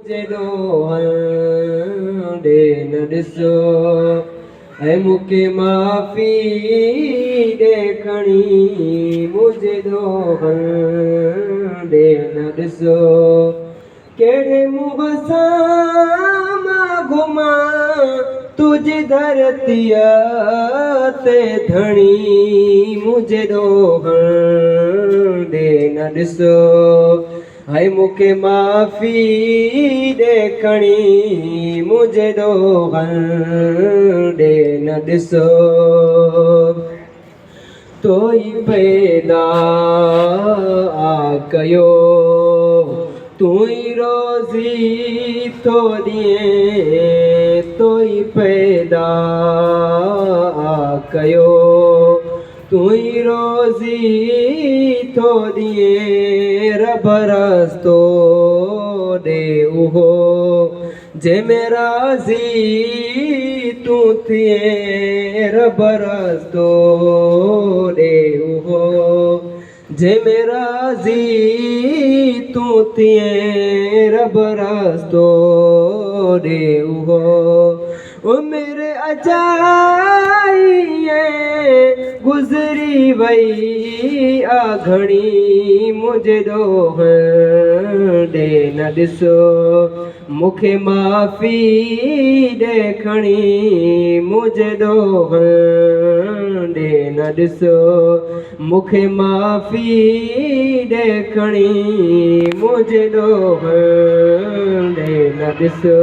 मुझे दोहन दे न ॾिसो ऐं मूंखे माफ़ी ॾेखणी मुझे दोहन दे न ॾिसो कहिड़े मुंहुं सां मां घुमां तुझी धरतीअ ते धणी मुझे दोहन दे न ॾिसो हाय मूंखे माफ़ी ॾेखणी मुझे दोहन दे न ॾिसो तो ई पैदा कयो तू ई रोज़ी थो ॾिए तो ई पैदा कयो तू ई रोज़ी थो ॾिए रब रस्तो ॾे उहो जंहिंमें राज़ी तूं थिए रब रस्तो ॾे उहो जंहिंमें राज़ी तूं थिए रब रस्तो ॾे उहो उमिरि अजाई गुज़री वई आ घणी मुझे दोहन दे न ॾिसो मूंखे माफ़ी ॾेखणी मुझे दोहन दे न ॾिसो मूंखे माफ़ी ॾेखणी मुझे दोहन दे न ॾिसो।